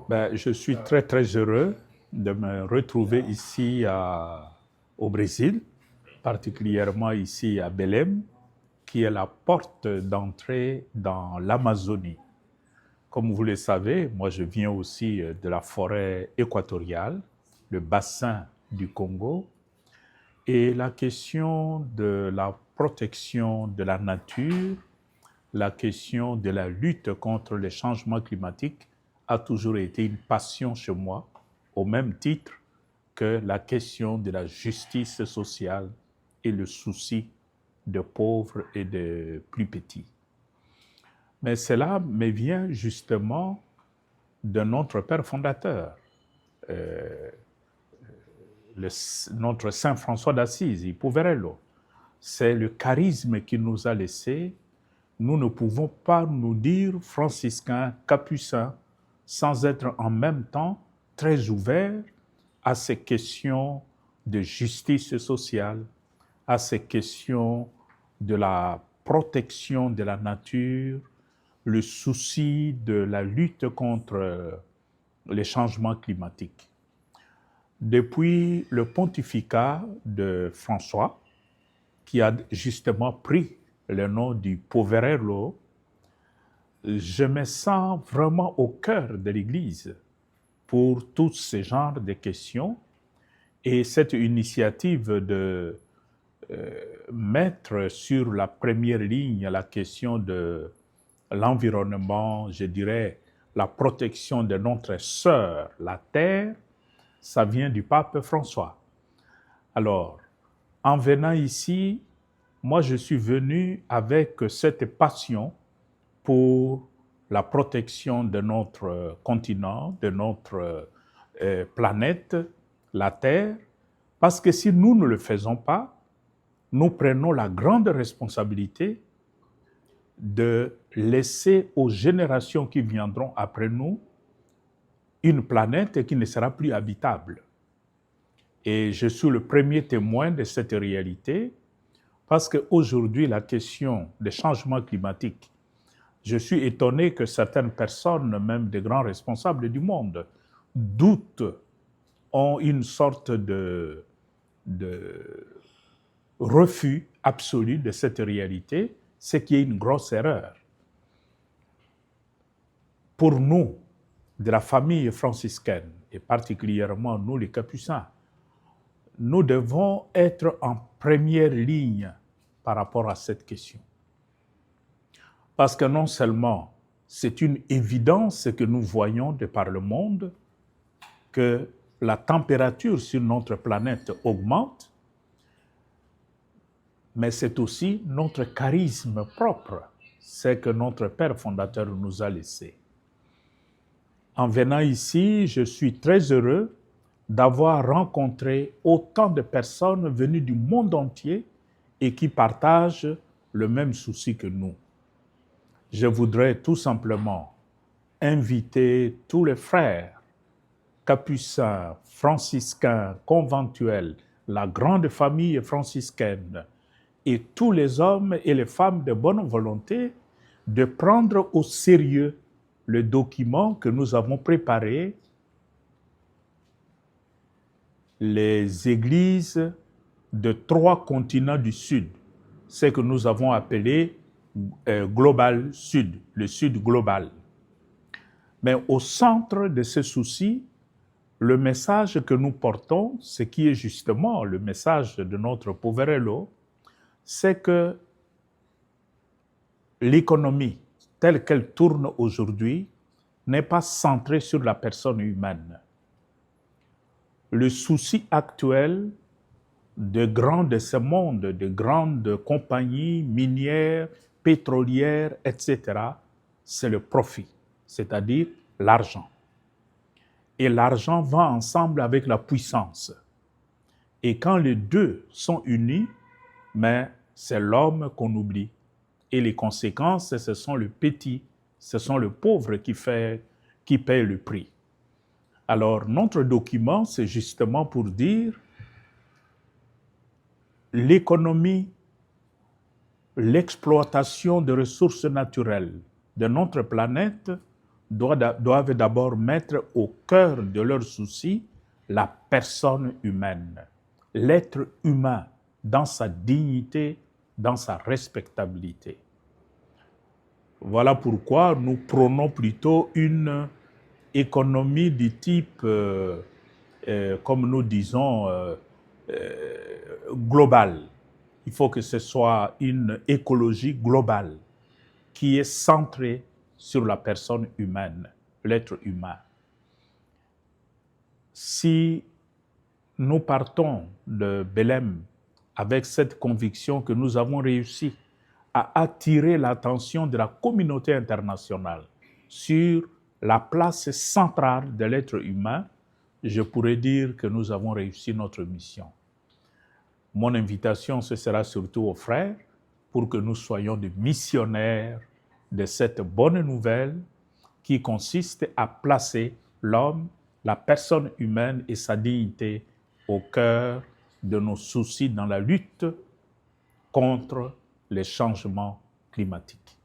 Je suis très très heureux de me retrouver ici au Brésil, particulièrement ici à Belém, qui est la porte d'entrée dans l'Amazonie. Comme vous le savez, moi je viens aussi de la forêt équatoriale, le bassin du Congo, et la question de la protection de la nature, la question de la lutte contre les changements climatiques a toujours été une passion chez moi, au même titre que la question de la justice sociale et le souci de pauvres et de plus petits. Mais cela me vient justement de notre Père fondateur, notre Saint François d'Assise, Poverello. C'est le charisme qu'il nous a laissé. Nous ne pouvons pas nous dire franciscains, capucins, sans être en même temps très ouverts à ces questions de justice sociale, à ces questions de la protection de la nature, le souci de la lutte contre les changements climatiques. Depuis le pontificat de François, qui a justement pris le nom du Poverello, je me sens vraiment au cœur de l'Église pour tous ces genres de questions. Et cette initiative de mettre sur la première ligne la question de l'environnement, je dirais la protection de notre sœur, la Terre, ça vient du pape François. Alors, en venant ici, moi je suis venu avec cette passion pour la protection de notre continent, de notre planète, la Terre, parce que si nous ne le faisons pas, nous prenons la grande responsabilité de laisser aux générations qui viendront après nous une planète qui ne sera plus habitable. Et je suis le premier témoin de cette réalité, parce qu'aujourd'hui, la question des changements climatiques, je suis étonné que certaines personnes, même des grands responsables du monde, doutent, ont une sorte de refus absolu de cette réalité, ce qui est une grosse erreur. Pour nous, de la famille franciscaine, et particulièrement nous les Capucins, nous devons être en première ligne par rapport à cette question. Parce que non seulement c'est une évidence que nous voyons de par le monde, que la température sur notre planète augmente, mais c'est aussi notre charisme propre, c'est que notre Père fondateur nous a laissé. En venant ici, je suis très heureux d'avoir rencontré autant de personnes venues du monde entier et qui partagent le même souci que nous. Je voudrais tout simplement inviter tous les frères capucins, franciscains, conventuels, la grande famille franciscaine et tous les hommes et les femmes de bonne volonté de prendre au sérieux le document que nous avons préparé, les églises de 3 continents du Sud, ce que nous avons appelé Global Sud, le Sud global. Mais au centre de ce souci, le message que nous portons, ce qui est justement le message de notre Poverello, c'est que l'économie telle qu'elle tourne aujourd'hui n'est pas centrée sur la personne humaine. Le souci actuel de ce monde, de grandes compagnies minières, pétrolières, etc., c'est le profit, c'est-à-dire l'argent. Et l'argent va ensemble avec la puissance. Et quand les deux sont unis, mais c'est l'homme qu'on oublie. Et les conséquences, ce sont le petit, ce sont le pauvre qui paye le prix. Alors, notre document, c'est justement pour dire l'économie, l'exploitation des ressources naturelles de notre planète doivent d'abord mettre au cœur de leurs soucis la personne humaine, l'être humain dans sa dignité, dans sa respectabilité. Voilà pourquoi nous prônons plutôt une économie du type, comme nous disons, globale. Il faut que ce soit une écologie globale qui est centrée sur la personne humaine, l'être humain. Si nous partons de Belém avec cette conviction que nous avons réussi à attirer l'attention de la communauté internationale sur la place centrale de l'être humain, je pourrais dire que nous avons réussi notre mission. Mon invitation, ce sera surtout aux frères pour que nous soyons des missionnaires de cette bonne nouvelle qui consiste à placer l'homme, la personne humaine et sa dignité au cœur de nos soucis dans la lutte contre les changements climatiques.